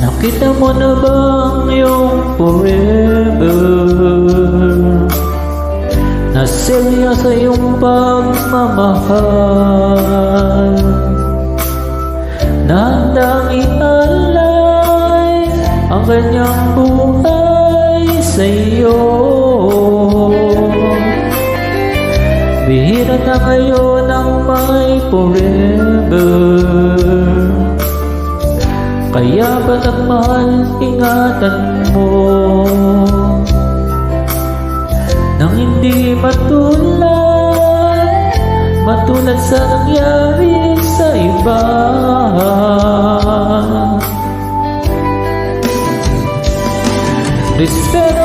Nakita mo na ba ang iyong forever? Naselya sa iyong pagmamahal, na handang ialay ang kanyang buhay sa iyo. Bihira na ngayon ang may forever, kaya ba't mahal, ingatan mo nang hindi matulad sa nangyari sa iba. Respeto